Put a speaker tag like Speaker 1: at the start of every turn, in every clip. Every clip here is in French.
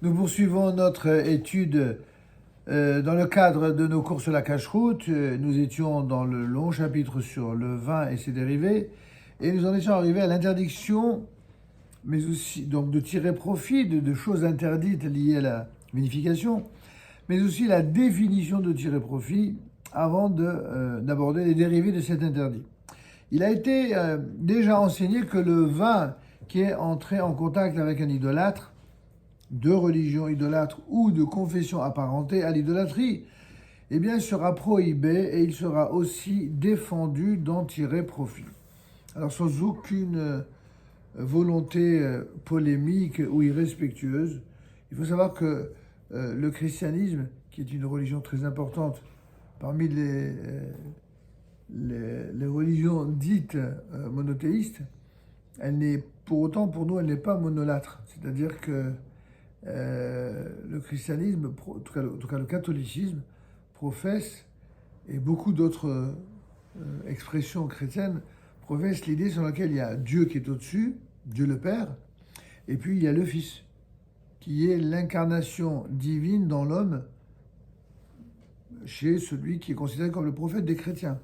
Speaker 1: Nous poursuivons notre étude dans le cadre de nos cours sur la cache-route. Nous étions dans le long chapitre sur le vin et ses dérivés, et nous en étions arrivés à l'interdiction, mais aussi donc de tirer profit de choses interdites liées à la vinification, mais aussi la définition de tirer profit avant d'aborder les dérivés de cet interdit. Il a été déjà enseigné que le vin qui est entré en contact avec un idolâtre, de religion idolâtre ou de confession apparentée à l'idolâtrie, eh bien, sera prohibé et il sera aussi défendu d'en tirer profit. Alors, sans aucune volonté polémique ou irrespectueuse, il faut savoir que le christianisme, qui est une religion très importante parmi les religions dites monothéistes, elle n'est, pour autant, pour nous, elle n'est pas monolâtre. C'est-à-dire que le christianisme, en tout cas le catholicisme, professe, et beaucoup d'autres expressions chrétiennes professent l'idée sur laquelle il y a Dieu qui est au-dessus, Dieu le Père, et puis il y a le Fils, qui est l'incarnation divine dans l'homme chez celui qui est considéré comme le prophète des chrétiens.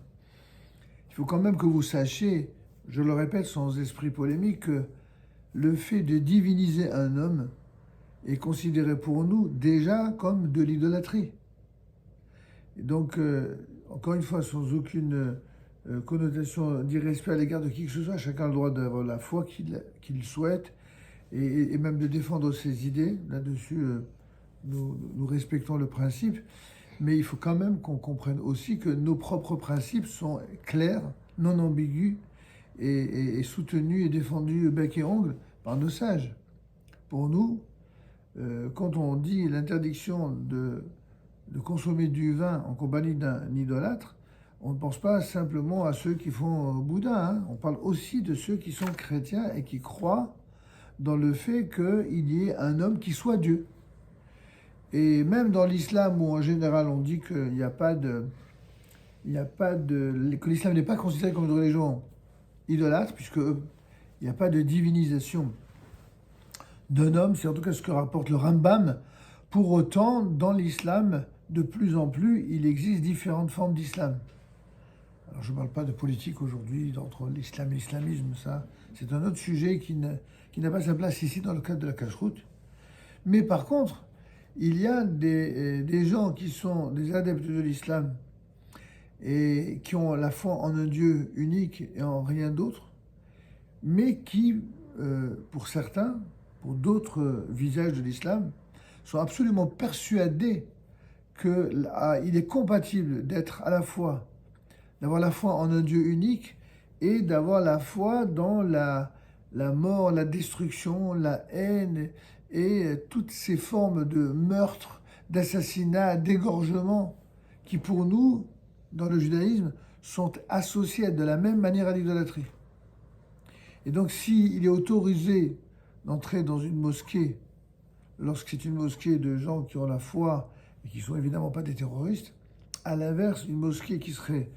Speaker 1: Il faut quand même que vous sachiez, je le répète sans esprit polémique, que le fait de diviniser un homme est considéré pour nous déjà comme de l'idolâtrie. Et donc, encore une fois, sans aucune connotation d'irrespect à l'égard de qui que ce soit, chacun a le droit d'avoir la foi qu'il souhaite et même de défendre ses idées. Là-dessus, nous respectons le principe, mais il faut quand même qu'on comprenne aussi que nos propres principes sont clairs, non ambigus et soutenus et défendus bec et ongle par nos sages. Pour nous, quand on dit l'interdiction de consommer du vin en compagnie d'un idolâtre, on ne pense pas simplement à ceux qui font Bouddha, hein. On parle aussi de ceux qui sont chrétiens et qui croient dans le fait qu'il y ait un homme qui soit Dieu. Et même dans l'islam, où en général on dit que l'islam n'est pas considéré comme une religion idolâtre, puisque il n'y a pas de divinisation d'un homme, c'est en tout cas ce que rapporte le Rambam. Pour autant, dans l'islam, de plus en plus, il existe différentes formes d'islam. Alors je ne parle pas de politique aujourd'hui, entre l'islam et l'islamisme, ça, c'est un autre sujet qui n'a pas sa place ici dans le cadre de la cache-route. Mais par contre, il y a des gens qui sont des adeptes de l'islam et qui ont la foi en un Dieu unique et en rien d'autre, mais qui, pour certains, pour d'autres visages de l'islam, sont absolument persuadés qu'il est compatible d'être à la fois, d'avoir la foi en un Dieu unique et d'avoir la foi dans la mort, la destruction, la haine et toutes ces formes de meurtre, d'assassinat, d'égorgement qui pour nous, dans le judaïsme, sont associés de la même manière à l'idolâtrie. Et donc s'il est autorisé d'entrer dans une mosquée, lorsque c'est une mosquée de gens qui ont la foi et qui ne sont évidemment pas des terroristes, à l'inverse, une mosquée qui serait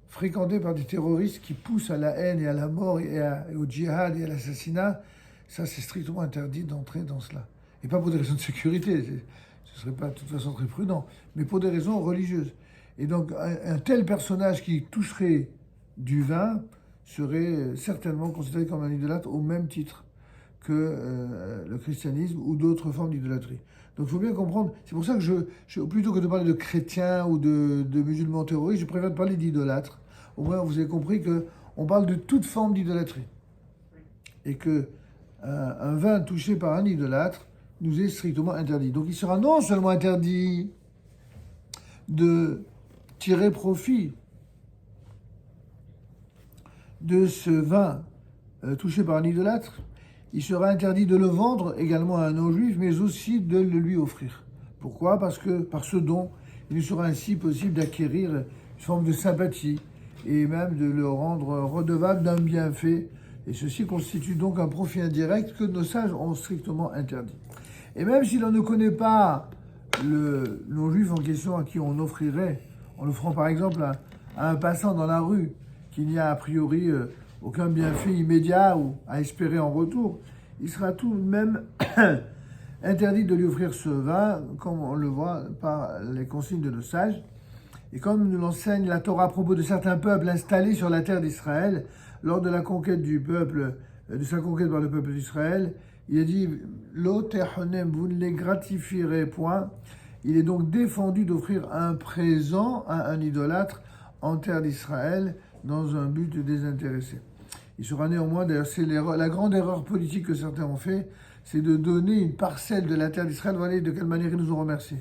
Speaker 1: fréquentée par des terroristes qui poussent à la haine et à la mort et au djihad et à l'assassinat, ça c'est strictement interdit d'entrer dans cela. Et pas pour des raisons de sécurité, ce ne serait pas de toute façon très prudent, mais pour des raisons religieuses. Et donc un tel personnage qui toucherait du vin serait certainement considéré comme un idolâtre au même titre que le christianisme ou d'autres formes d'idolâtrie. Donc il faut bien comprendre, c'est pour ça que plutôt que de parler de chrétiens ou de musulmans terroristes, je préfère parler d'idolâtres. Au moins vous avez compris qu'on parle de toute forme d'idolâtrie. Et que un vin touché par un idolâtre nous est strictement interdit. Donc il sera non seulement interdit de tirer profit de ce vin touché par un idolâtre, il sera interdit de le vendre également à un non-juif, mais aussi de le lui offrir. Pourquoi ? Parce que par ce don, il sera ainsi possible d'acquérir une forme de sympathie et même de le rendre redevable d'un bienfait. Et ceci constitue donc un profit indirect que nos sages ont strictement interdit. Et même si l'on ne connaît pas le non-juif en question à qui on offrirait, en l'offrant par exemple à un passant dans la rue, qu'il n'y a a priori aucun bienfait immédiat ou à espérer en retour, il sera tout de même interdit de lui offrir ce vin, comme on le voit par les consignes de nos sages. Et comme nous l'enseigne la Torah à propos de certains peuples installés sur la terre d'Israël, lors de la conquête du peuple, de sa conquête par le peuple d'Israël, il a dit « Lo tehonem, vous ne les gratifierez point ». Il est donc défendu d'offrir un présent à un idolâtre en terre d'Israël dans un but désintéressé. Il sera néanmoins, d'ailleurs, c'est la grande erreur politique que certains ont fait, c'est de donner une parcelle de la terre d'Israël. Voilà de quelle manière ils nous ont remerciés.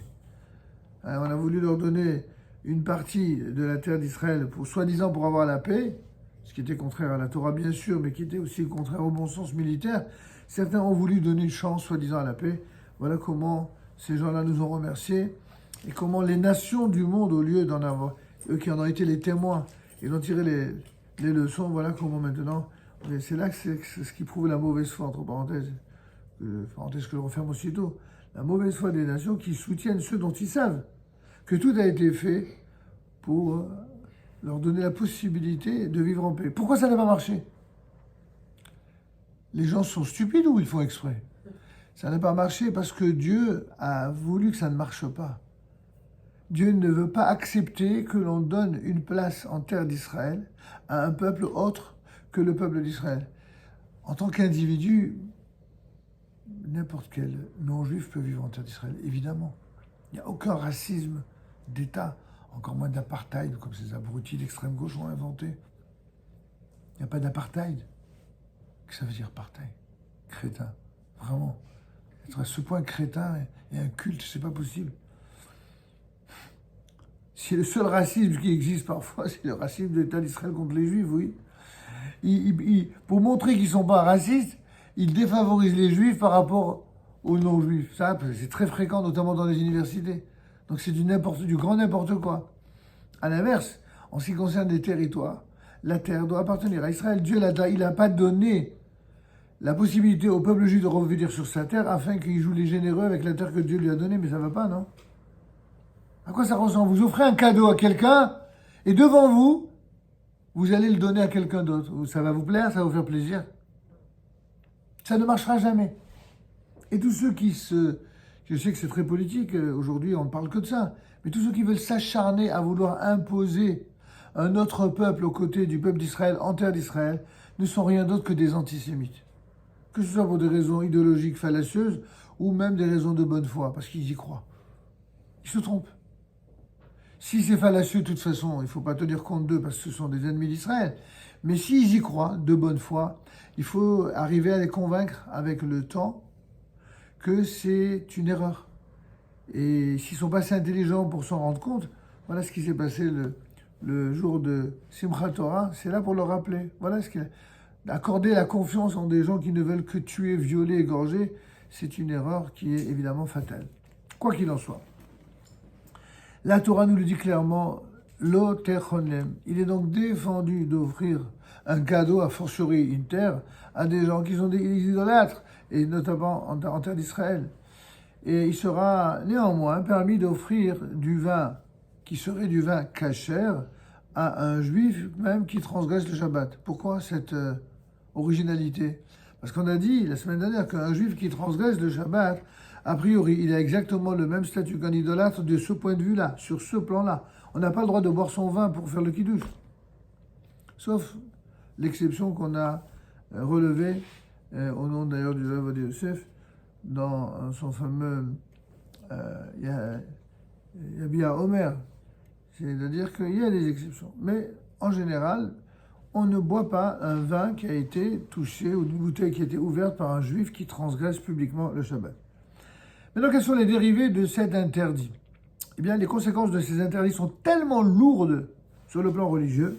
Speaker 1: On a voulu leur donner une partie de la terre d'Israël, soi-disant pour avoir la paix, ce qui était contraire à la Torah bien sûr, mais qui était aussi contraire au bon sens militaire. Certains ont voulu donner une chance, soi-disant, à la paix. Voilà comment ces gens-là nous ont remerciés, et comment les nations du monde, au lieu d'en avoir, eux qui en ont été les témoins, et d'en tirer les leçons, voilà comment maintenant, c'est là que c'est ce qui prouve la mauvaise foi, entre parenthèses que je referme aussitôt, la mauvaise foi des nations qui soutiennent ceux dont ils savent que tout a été fait pour leur donner la possibilité de vivre en paix. Pourquoi ça n'a pas marché? Les gens sont stupides ou ils font exprès? Ça n'a pas marché parce que Dieu a voulu que ça ne marche pas. Dieu ne veut pas accepter que l'on donne une place en terre d'Israël à un peuple autre que le peuple d'Israël. En tant qu'individu, n'importe quel non-juif peut vivre en terre d'Israël, évidemment. Il n'y a aucun racisme d'État, encore moins d'apartheid, comme ces abrutis d'extrême gauche ont inventé. Il n'y a pas d'apartheid. Qu'est-ce que ça veut dire, apartheid? Crétin. Vraiment. Être à ce point crétin et un culte, c'est pas possible. Si le seul racisme qui existe parfois, c'est le racisme de l'État d'Israël contre les Juifs, oui. Pour montrer qu'ils ne sont pas racistes, ils défavorisent les Juifs par rapport aux non-Juifs. Ça, c'est très fréquent, notamment dans les universités. Donc c'est du grand n'importe quoi. À l'inverse, en ce qui concerne les territoires, la terre doit appartenir à Israël. Dieu il n'a pas donné la possibilité au peuple juif de revenir sur sa terre afin qu'il joue les généreux avec la terre que Dieu lui a donnée, mais ça ne va pas, non? À quoi ça ressemble? Vous offrez un cadeau à quelqu'un et devant vous, vous allez le donner à quelqu'un d'autre. Ça va vous plaire, ça va vous faire plaisir. Ça ne marchera jamais. Et tous ceux je sais que c'est très politique, aujourd'hui on ne parle que de ça, mais tous ceux qui veulent s'acharner à vouloir imposer un autre peuple aux côtés du peuple d'Israël, en terre d'Israël, ne sont rien d'autre que des antisémites. Que ce soit pour des raisons idéologiques fallacieuses ou même des raisons de bonne foi, parce qu'ils y croient. Ils se trompent. Si c'est fallacieux, de toute façon, il ne faut pas tenir compte d'eux parce que ce sont des ennemis d'Israël. Mais s'ils y croient de bonne foi, il faut arriver à les convaincre avec le temps que c'est une erreur. Et s'ils sont pas assez intelligents pour s'en rendre compte, voilà ce qui s'est passé le jour de Simchat Torah, c'est là pour le rappeler. Voilà ce qu'il accorder la confiance en des gens qui ne veulent que tuer, violer, égorger, c'est une erreur qui est évidemment fatale. Quoi qu'il en soit. La Torah nous le dit clairement, Lo techonem. Il est donc défendu d'offrir un cadeau, a fortiori une terre, à des gens qui sont des idolâtres, et notamment en terre d'Israël. Et il sera néanmoins permis d'offrir du vin qui serait du vin kasher à un juif même qui transgresse le Shabbat. Pourquoi cette originalité? Parce qu'on a dit la semaine dernière qu'un juif qui transgresse le Shabbat, a priori, il a exactement le même statut qu'un idolâtre de ce point de vue-là, sur ce plan-là. On n'a pas le droit de boire son vin pour faire le kiddush. Sauf l'exception qu'on a relevée, au nom d'ailleurs du Rav Ovadia Yosef, dans son fameux Yabia Omer. C'est-à-dire qu'il y a des exceptions. Mais en général, on ne boit pas un vin qui a été touché ou une bouteille qui a été ouverte par un juif qui transgresse publiquement le Shabbat. Maintenant, quels sont les dérivés de cet interdit? Eh bien, les conséquences de ces interdits sont tellement lourdes sur le plan religieux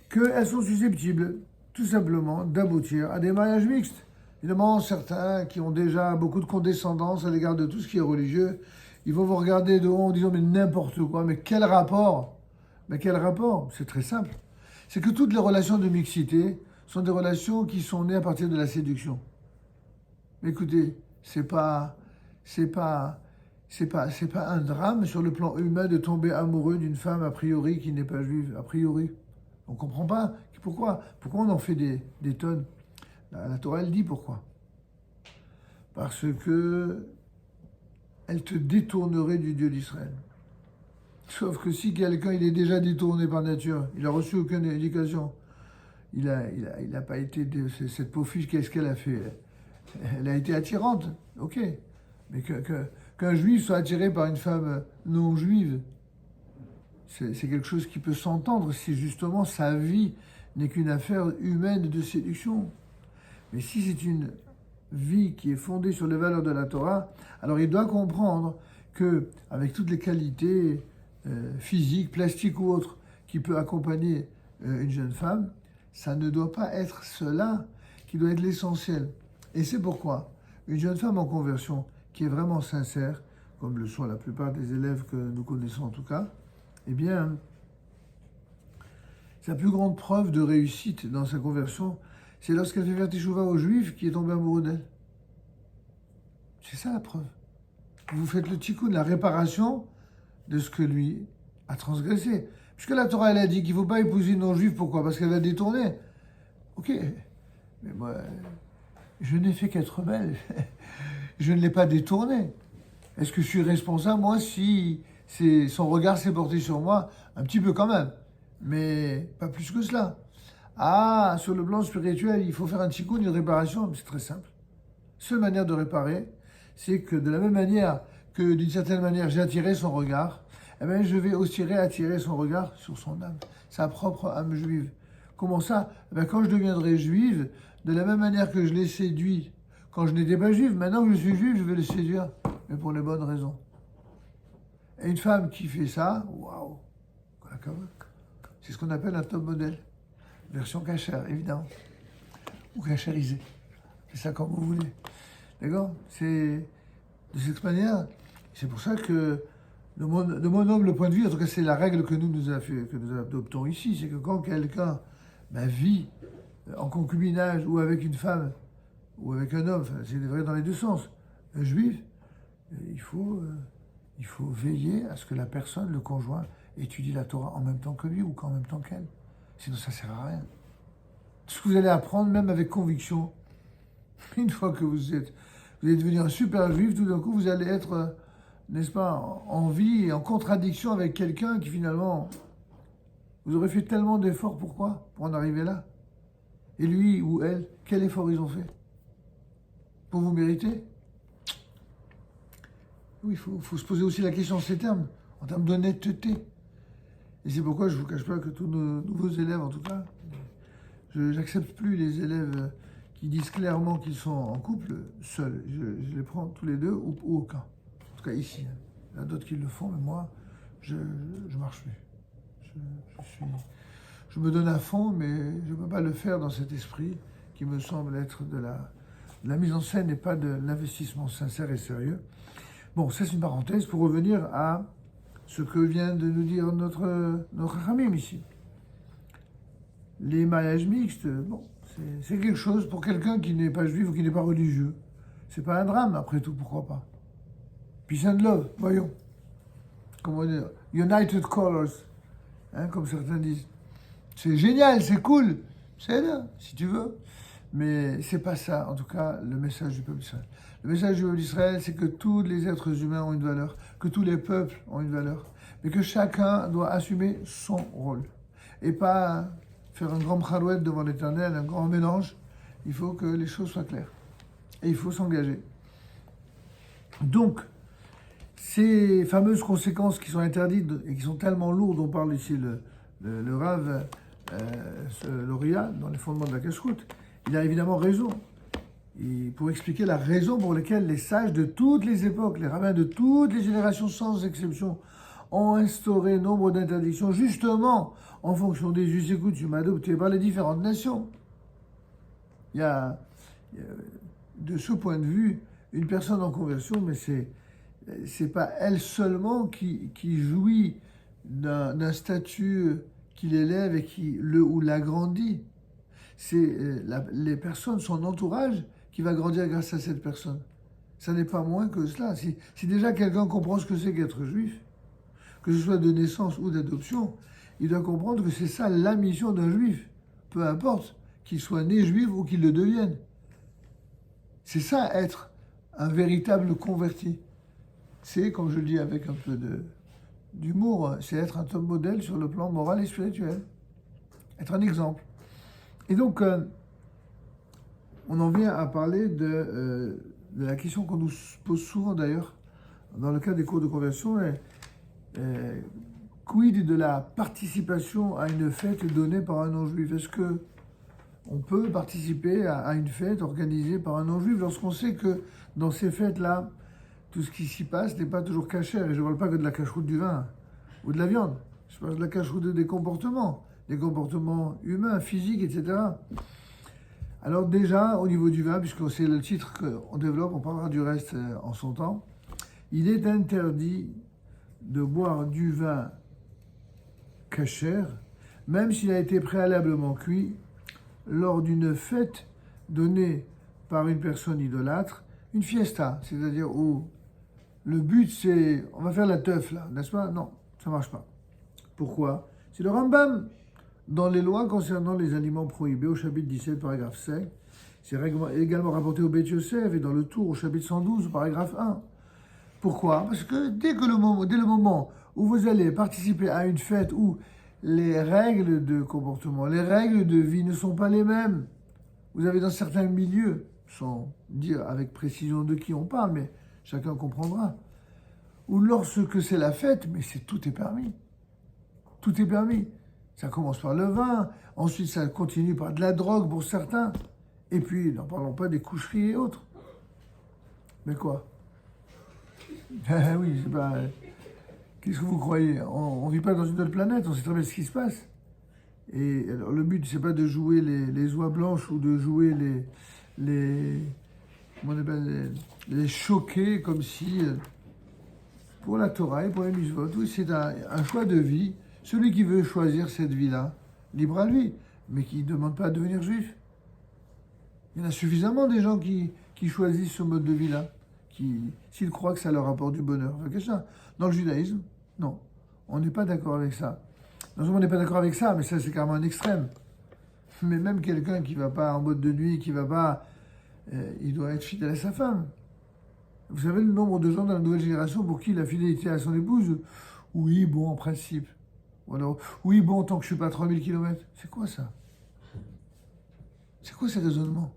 Speaker 1: qu'elles sont susceptibles, tout simplement, d'aboutir à des mariages mixtes. Évidemment, certains qui ont déjà beaucoup de condescendance à l'égard de tout ce qui est religieux, ils vont vous regarder de haut en disant « mais n'importe quoi, mais quel rapport ?» Mais quel rapport? C'est très simple. C'est que toutes les relations de mixité sont des relations qui sont nées à partir de la séduction. Mais écoutez, c'est pas un drame sur le plan humain de tomber amoureux d'une femme a priori qui n'est pas juive, a priori. On comprend pas. Pourquoi on en fait des tonnes? La Torah, elle dit pourquoi. parce que elle te détournerait du Dieu d'Israël. Sauf que si quelqu'un il est déjà détourné par nature, il n'a reçu aucune éducation, il a pas été cette pauvre fille, qu'est-ce qu'elle a fait? Elle a été attirante, ok. Mais qu'un juif soit attiré par une femme non juive, c'est quelque chose qui peut s'entendre si justement sa vie n'est qu'une affaire humaine de séduction. Mais si c'est une vie qui est fondée sur les valeurs de la Torah, alors il doit comprendre que avec toutes les qualités physiques, plastiques ou autres qui peut accompagner une jeune femme, ça ne doit pas être cela qui doit être l'essentiel. Et c'est pourquoi une jeune femme en conversion qui est vraiment sincère, comme le sont la plupart des élèves que nous connaissons en tout cas, eh bien, sa plus grande preuve de réussite dans sa conversion, c'est lorsqu'elle fait faire teshuva aux Juifs qui est tombé amoureux d'elle. C'est ça la preuve. Vous faites le tikkun, la réparation de ce que lui a transgressé. Puisque la Torah, elle a dit qu'il ne faut pas épouser une non-juive, pourquoi? Parce qu'elle va détourner. Ok, mais moi, je n'ai fait qu'être belle. Je ne l'ai pas détournée. Est-ce que je suis responsable, moi, si son regard s'est porté sur moi? Un petit peu quand même, mais pas plus que cela. Ah, sur le plan spirituel, il faut faire un tikkun, une réparation, c'est très simple. Seule manière de réparer, c'est que de la même manière que d'une certaine manière j'ai attiré son regard, eh bien je vais aussi attirer son regard sur son âme, sa propre âme juive. Comment ça? Eh bien, quand je deviendrai juive, de la même manière que je l'ai séduit quand je n'étais pas juive, maintenant que je suis juive, je vais le séduire, mais pour les bonnes raisons. Et une femme qui fait ça, waouh, c'est ce qu'on appelle un top modèle. Version cachère, évidemment. Ou cachérisée. C'est ça comme vous voulez. D'accord? C'est de cette manière. C'est pour ça que de mon humble point de vue, en tout cas c'est la règle que nous adoptons ici, c'est que quand quelqu'un vit en concubinage ou avec une femme ou avec un homme, c'est vrai dans les deux sens, un juif, il faut veiller à ce que la personne, le conjoint, étudie la Torah en même temps que lui ou qu'en même temps qu'elle. Sinon ça ne sert à rien. Tout ce que vous allez apprendre, même avec conviction, une fois que vous allez devenir un super juif, tout d'un coup vous allez être, n'est-ce pas, en vie et en contradiction avec quelqu'un qui finalement, vous aurez fait tellement d'efforts, pourquoi? Pour en arriver là. Et lui ou elle, quel effort ils ont fait? Pour vous mériter? Oui, il faut se poser aussi la question en ces termes, en termes d'honnêteté. Et c'est pourquoi je ne vous cache pas que tous nos nouveaux élèves, en tout cas, je n'accepte plus les élèves qui disent clairement qu'ils sont en couple seuls. Je les prends tous les deux ou aucun. En tout cas ici. Il y en a d'autres qui le font, mais moi, je marche plus. Je me donne à fond, mais je ne peux pas le faire dans cet esprit qui me semble être de la mise en scène et pas de l'investissement sincère et sérieux. Bon, ça c'est une parenthèse pour revenir à ce que vient de nous dire notre Hamim ici. Les mariages mixtes, bon, c'est quelque chose pour quelqu'un qui n'est pas juif ou qui n'est pas religieux. C'est pas un drame, après tout, pourquoi pas. Peace and love, voyons. Comment dire? United Colors, hein, comme certains disent. C'est génial, c'est cool, c'est bien, si tu veux. Mais c'est pas ça, en tout cas, le message du peuple d'Israël. Le message du peuple d'Israël, c'est que tous les êtres humains ont une valeur, que tous les peuples ont une valeur, mais que chacun doit assumer son rôle. Et pas faire un grand bcharouette devant l'Éternel, un grand mélange. Il faut que les choses soient claires. Et il faut s'engager. Donc, ces fameuses conséquences qui sont interdites et qui sont tellement lourdes, on parle ici le Rav Loria, dans les fondements de la cacheroute, il a évidemment raison. Et pour expliquer la raison pour laquelle les sages de toutes les époques, les rabbins de toutes les générations sans exception, ont instauré nombre d'interdictions, justement en fonction des us et coutumes adoptés par les différentes nations. Il y a, de ce point de vue, une personne en conversion, mais c'est pas elle seulement qui jouit d'un statut qui l'élève et qui le ou l'agrandit. C'est les personnes, son entourage, qui va grandir grâce à cette personne. Ça n'est pas moins que cela. Si déjà quelqu'un comprend ce que c'est qu'être juif, que ce soit de naissance ou d'adoption, il doit comprendre que c'est ça la mission d'un juif. Peu importe qu'il soit né juif ou qu'il le devienne. C'est ça être un véritable converti. C'est, comme je le dis avec un peu d'humour, c'est être un top modèle sur le plan moral et spirituel. Être un exemple. Et donc, on en vient à parler de la question qu'on nous pose souvent d'ailleurs, dans le cadre des cours de conversion, quid de la participation à une fête donnée par un non-juif? Est-ce que on peut participer à une fête organisée par un non-juif lorsqu'on sait que dans ces fêtes-là, tout ce qui s'y passe n'est pas toujours cachère? Et je ne parle pas que de la cacheroute du vin ou de la viande. Je parle de la cacheroute des comportements humains, physiques, etc. Alors déjà, au niveau du vin, puisque c'est le titre qu'on développe, on parlera du reste en son temps, il est interdit de boire du vin cachère, même s'il a été préalablement cuit, lors d'une fête donnée par une personne idolâtre, une fiesta, c'est-à-dire où le but c'est, on va faire la teuf là, n'est-ce pas? Non, ça marche pas. Pourquoi? C'est le Rambam, dans les lois concernant les aliments prohibés, au chapitre 17, paragraphe 5, c'est également rapporté au Beth Yosef et dans le Tour, au chapitre 112, paragraphe 1. Pourquoi? Parce que dès le moment où vous allez participer à une fête où les règles de comportement, les règles de vie ne sont pas les mêmes, vous avez dans certains milieux, sans dire avec précision de qui on parle, mais chacun comprendra, où lorsque c'est la fête, mais tout est permis. Tout est permis. Ça commence par le vin, ensuite ça continue par de la drogue pour certains, et puis n'en parlons pas des coucheries et autres. Mais quoi? Ah oui, c'est pas... Qu'est-ce que vous croyez? On ne vit pas dans une autre planète, on sait très bien ce qui se passe. Et alors, le but, c'est pas de jouer les oies blanches ou de jouer comment on appelle, les choquer comme si, pour la Torah et pour les mitzvot, oui, c'est un choix de vie. Celui qui veut choisir cette vie-là, libre à lui, mais qui ne demande pas à devenir juif. Il y en a suffisamment des gens qui choisissent ce mode de vie-là, s'ils croient que ça leur apporte du bonheur. Dans le judaïsme, non, on n'est pas d'accord avec ça. Non seulement on n'est pas d'accord avec ça, mais ça c'est carrément un extrême. Mais même quelqu'un qui ne va pas en mode de nuit, qui ne va pas, il doit être fidèle à sa femme. Vous savez le nombre de gens dans la nouvelle génération pour qui la fidélité à son épouse, oui, bon, en principe. Ou alors, oui, bon, tant que je ne suis pas à 3000 km. C'est quoi ça? C'est quoi ces raisonnements?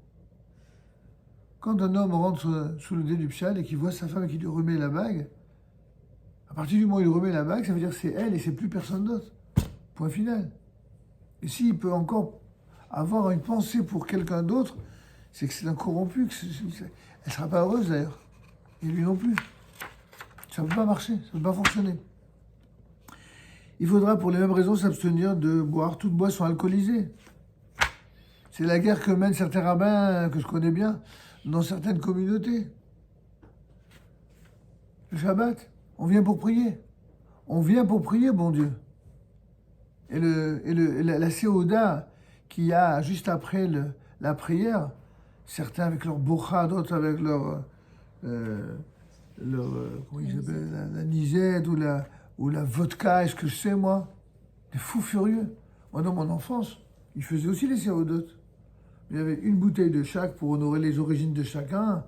Speaker 1: Quand un homme rentre sous le dé du pshal et qu'il voit sa femme et qu'il lui remet la bague, à partir du moment où il remet la bague, ça veut dire que c'est elle et c'est plus personne d'autre. Point final. Et s'il peut encore avoir une pensée pour quelqu'un d'autre, c'est que c'est un corrompu. Elle ne sera pas heureuse d'ailleurs. Et lui non plus. Ça ne peut pas marcher, ça ne peut pas fonctionner. Il faudra pour les mêmes raisons s'abstenir de boire toute boisson alcoolisée. C'est la guerre que mènent certains rabbins que je connais bien dans certaines communautés. Le Shabbat, on vient pour prier. On vient pour prier, bon Dieu. Et la Séouda qu'il y a juste après la prière, certains avec leur bocha, d'autres avec leur comment ils appellent, la nisette ou la vodka, est-ce que je sais moi? Des fous furieux. Moi, dans mon enfance, ils faisaient aussi les séodotes. Il y avait une bouteille de chaque pour honorer les origines de chacun.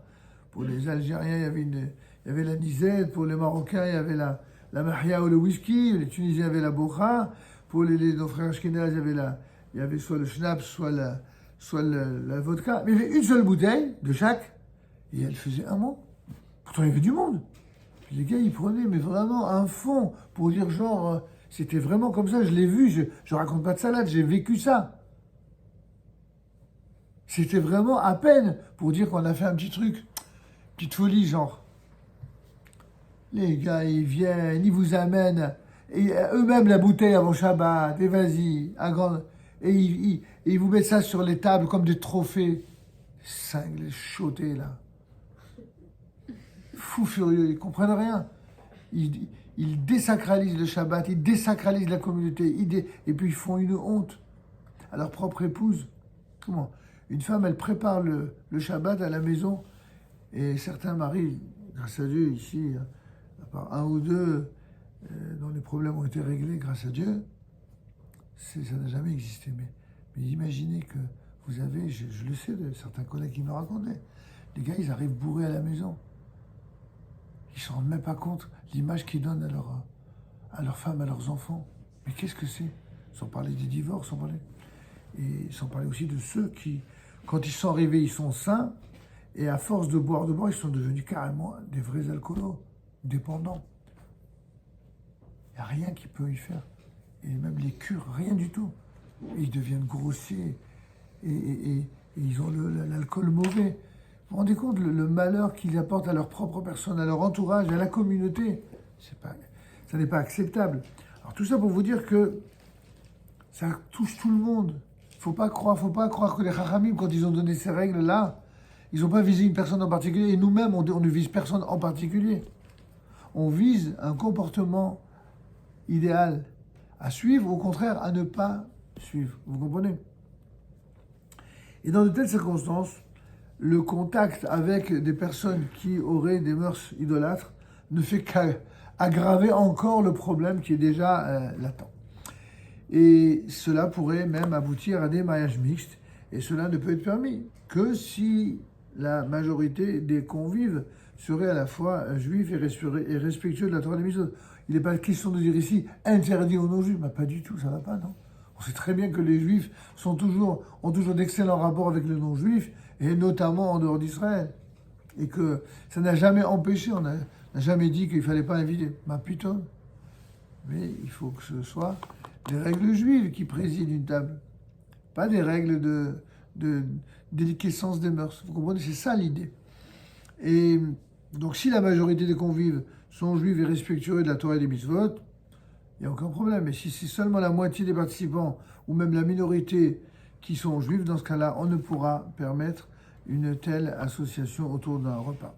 Speaker 1: Pour les Algériens, il y avait la nisette. Pour les Marocains, il y avait la mahia ou le whisky. Les Tunisiens avaient la bocha. Pour nos frères ashkénazes, il y avait soit le schnapps, soit la vodka. Mais il y avait une seule bouteille de chaque. Et elle faisait un mois. Pourtant, il y avait du monde. Puis les gars, ils prenaient, mais vraiment un fond pour dire genre, c'était vraiment comme ça, je l'ai vu, je raconte pas de salade, j'ai vécu ça. C'était vraiment à peine pour dire qu'on a fait un petit truc, petite folie, genre. Les gars, ils viennent, ils vous amènent, et eux-mêmes la bouteille avant Shabbat, et vas-y, et ils vous mettent ça sur les tables comme des trophées. Cinglés, chotés, là. Fous furieux, ils comprennent rien. Ils désacralisent le Shabbat, ils désacralisent la communauté, et puis ils font une honte à leur propre épouse. Comment? Une femme, elle prépare le Shabbat à la maison, et certains maris, grâce à Dieu, ici, à part un ou deux dont les problèmes ont été réglés grâce à Dieu, ça n'a jamais existé. Mais imaginez que vous avez, je le sais de certains collègues qui me racontaient, Les gars, ils arrivent bourrés à la maison. Ils ne s'en rendent même pas compte l'image qu'ils donnent à leurs femmes, à leurs enfants. Mais qu'est-ce que c'est? Sans parler des divorces, et sans parler aussi de ceux qui, quand ils sont arrivés, ils sont sains, et à force de boire, ils sont devenus carrément des vrais alcoolos, dépendants. Il n'y a rien qui peut y faire. Et même les cures, rien du tout. Et ils deviennent grossiers, et ils ont l'alcool mauvais. Vous vous rendez compte le malheur qu'ils apportent à leur propre personne, à leur entourage, à la communauté? Ça n'est pas acceptable. Alors tout ça pour vous dire que ça touche tout le monde. Faut pas croire que les Chachamim, quand ils ont donné ces règles-là, ils n'ont pas visé une personne en particulier. Et nous-mêmes, on ne vise personne en particulier. On vise un comportement idéal à suivre, au contraire, à ne pas suivre. Vous comprenez? Et dans de telles circonstances, le contact avec des personnes qui auraient des mœurs idolâtres ne fait qu'aggraver encore le problème qui est déjà latent. Et cela pourrait même aboutir à des mariages mixtes, et cela ne peut être permis que si la majorité des convives seraient à la fois juifs et respectueux de la Torah des Mitzvot. Il n'est pas question de dire ici interdit aux non-juifs, mais pas du tout, ça ne va pas, non. On sait très bien que les juifs ont toujours d'excellents rapports avec les non-juifs, et notamment en dehors d'Israël. Et que ça n'a jamais empêché, on n'a jamais dit qu'il ne fallait pas inviter. Ma putain. Mais il faut que ce soit des règles juives qui président une table, pas des règles de déliquescence des mœurs. Vous comprenez? C'est ça l'idée. Et donc si la majorité des convives sont juifs et respectueux de la Torah et des mitzvot, il n'y a aucun problème. Mais si c'est seulement la moitié des participants, ou même la minorité qui sont juifs, dans ce cas-là, on ne pourra permettre une telle association autour d'un repas.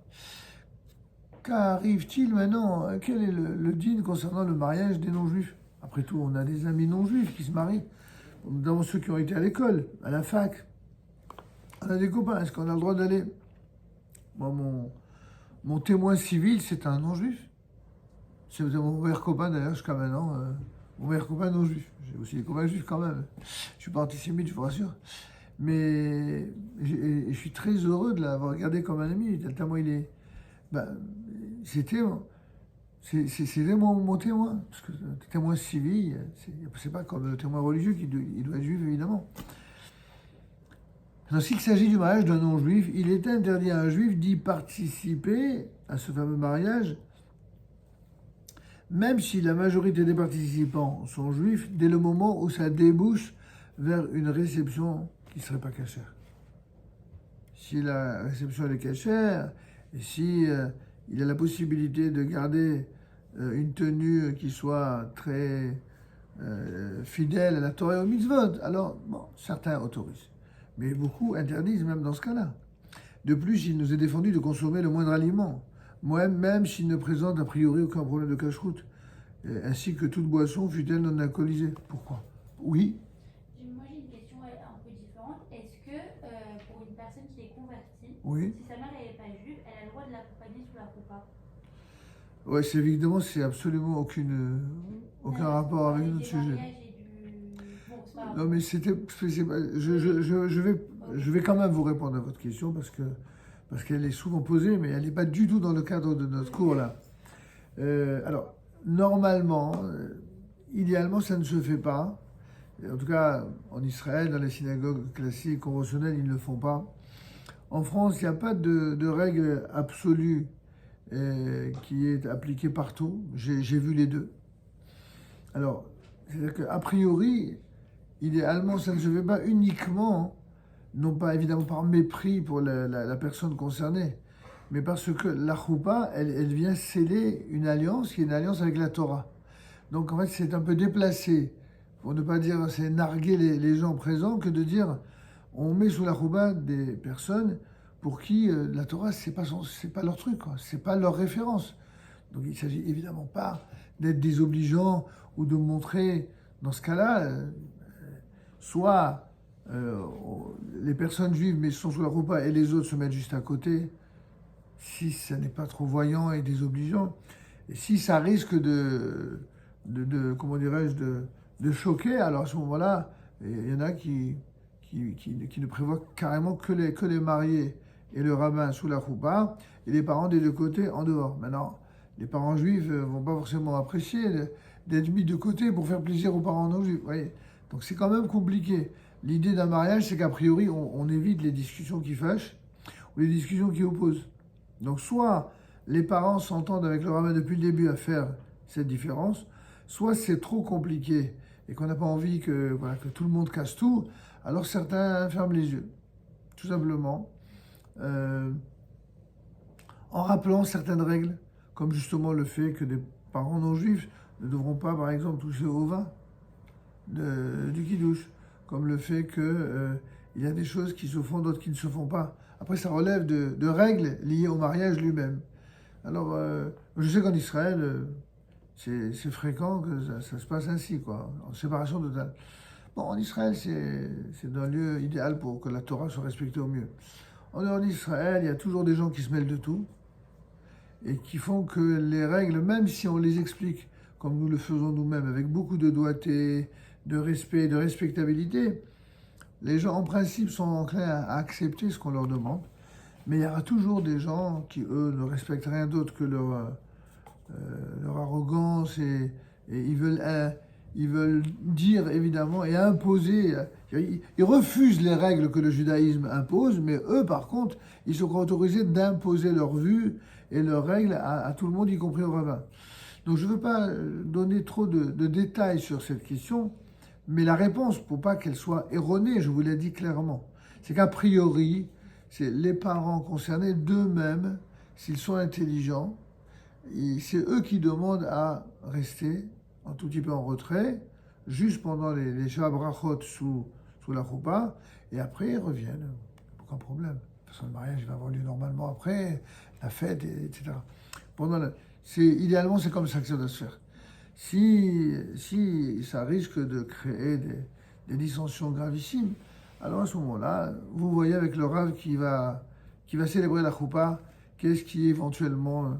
Speaker 1: Qu'arrive-t-il maintenant? Quel est le dîne concernant le mariage des non-juifs? Après tout, on a des amis non-juifs qui se marient, notamment ceux qui ont été à l'école, à la fac. On a des copains, est-ce qu'on a le droit d'aller? Moi, mon témoin civil, c'est un non-juif. C'est mon meilleur copain d'ailleurs jusqu'à maintenant, mon meilleur copain non-juif. J'ai aussi des copains juifs quand même. Je ne suis pas antisémite, je vous rassure. Mais je suis très heureux de l'avoir regardé comme un ami, tellement il est... c'était mon témoin, parce que le témoin civil, c'est pas comme le témoin religieux il doit être juif évidemment. S'il s'agit du mariage d'un non-juif, il est interdit à un juif d'y participer à ce fameux mariage, même si la majorité des participants sont juifs, dès le moment où ça débouche vers une réception qui ne serait pas cachère. Si la réception est cachère, et si il a la possibilité de garder une tenue qui soit très fidèle à la Torah et au mitzvot, alors bon, certains autorisent. Mais beaucoup interdisent même dans ce cas-là. De plus, il nous est défendu de consommer le moindre aliment, même s'il ne présente a priori aucun problème de cache-route, ainsi que toute boisson fût-elle non alcoolisée. Pourquoi? Oui.
Speaker 2: Moi, j'ai une question un peu différente. Est-ce que pour une personne qui est convertie,
Speaker 1: Oui.
Speaker 2: si sa mère n'est pas juive, elle a le droit de l'accompagner sous la roupa?
Speaker 1: Ouais, c'est évidemment, c'est absolument aucun rapport avec notre sujet. Non, mais je vais quand même vous répondre à votre question parce qu'elle est souvent posée, mais elle n'est pas du tout dans le cadre de notre cours là. Alors, normalement, idéalement, ça ne se fait pas. En tout cas, en Israël, dans les synagogues classiques, conventionnelles, ils ne le font pas. En France, il n'y a pas de règle absolue qui est appliquée partout. J'ai vu les deux. Alors, c'est-à-dire qu'a priori, idéalement, ça ne se fait pas uniquement, non pas évidemment par mépris pour la personne concernée, mais parce que la choupa, elle vient sceller une alliance qui est une alliance avec la Torah. Donc en fait, c'est un peu déplacé, pour ne pas dire c'est narguer les gens présents, que de dire on met sous la choupa des personnes pour qui la Torah, c'est pas leur truc, quoi. C'est pas leur référence. Donc il ne s'agit évidemment pas d'être désobligeant ou de montrer, dans ce cas-là, soit les personnes juives mais sont sous la roupa et les autres se mettent juste à côté, si ça n'est pas trop voyant et désobligeant, et si ça risque comment dirais-je, de choquer, alors à ce moment-là, il y en a qui ne prévoient carrément que les mariés et le rabbin sous la choupa, et les parents des deux côtés en dehors. Maintenant, les parents juifs ne vont pas forcément apprécier d'être mis de côté pour faire plaisir aux parents non juifs. Voyez, donc c'est quand même compliqué. L'idée d'un mariage, c'est qu'a priori, on évite les discussions qui fâchent ou les discussions qui opposent. Donc soit les parents s'entendent avec le rabbin depuis le début à faire cette différence, soit c'est trop compliqué et qu'on n'a pas envie que tout le monde casse tout, alors certains ferment les yeux, tout simplement, en rappelant certaines règles, comme justement le fait que des parents non juifs ne devront pas, par exemple, toucher au vin du kiddush, comme le fait que il y a des choses qui se font, d'autres qui ne se font pas. Après, ça relève de règles liées au mariage lui-même. Alors, je sais qu'en Israël, c'est fréquent que ça se passe ainsi, quoi, en séparation totale. Bon, en Israël, c'est un lieu idéal pour que la Torah soit respectée au mieux. En dehors d'Israël, il y a toujours des gens qui se mêlent de tout et qui font que les règles, même si on les explique comme nous le faisons nous-mêmes, avec beaucoup de doigté, de respect, de respectabilité, les gens, en principe, sont enclins à accepter ce qu'on leur demande. Mais il y aura toujours des gens qui, eux, ne respectent rien d'autre que leur arrogance et ils veulent dire, évidemment, et imposer. Ils refusent les règles que le judaïsme impose, mais eux, par contre, ils sont autorisés d'imposer leur vue et leurs règles à tout le monde, y compris au rabbin. Donc je ne veux pas donner trop de détails sur cette question, mais la réponse, pour pas qu'elle soit erronée, je vous l'ai dit clairement, c'est qu'a priori, c'est les parents concernés d'eux-mêmes, s'ils sont intelligents, c'est eux qui demandent à rester un tout petit peu en retrait, juste pendant les Shabbat Brachot sous la choupa, et après ils reviennent, aucun problème. De toute façon, le mariage va avoir lieu normalement après, la fête, etc. Idéalement, c'est comme ça que ça doit se faire. Si ça risque de créer des dissensions gravissimes, alors à ce moment-là, vous voyez avec le Rav qui va célébrer la choupa, qu'est-ce qui est éventuellement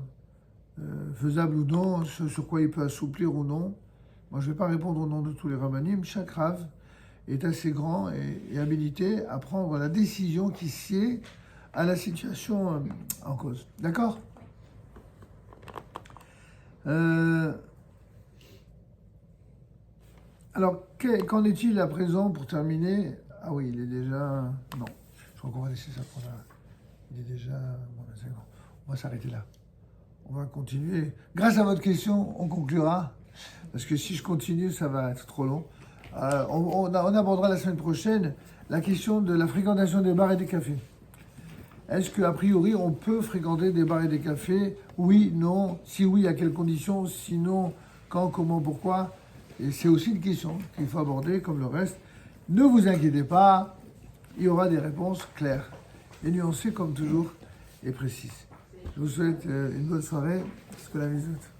Speaker 1: faisable ou non, sur quoi il peut assouplir ou non. Moi, je ne vais pas répondre au nom de tous les rabbinim. Chaque Rav est assez grand et habilité à prendre la décision qui sied à la situation en cause. D'accord ? Alors, qu'en est-il à présent pour terminer ? Ah oui, il est déjà... Non, je crois qu'on va laisser ça pour là. Il est déjà... Bon, c'est bon. On va s'arrêter là. On va continuer. Grâce à votre question, on conclura. Parce que si je continue, ça va être trop long. On abordera la semaine prochaine la question de la fréquentation des bars et des cafés. Est-ce qu'a priori, on peut fréquenter des bars et des cafés ? Oui, non. Si oui, à quelles conditions ? Sinon, quand, comment, pourquoi ? Et c'est aussi une question qu'il faut aborder comme le reste. Ne vous inquiétez pas, il y aura des réponses claires et nuancées comme toujours et précises. Je vous souhaite une bonne soirée. Jusqu'à la visite.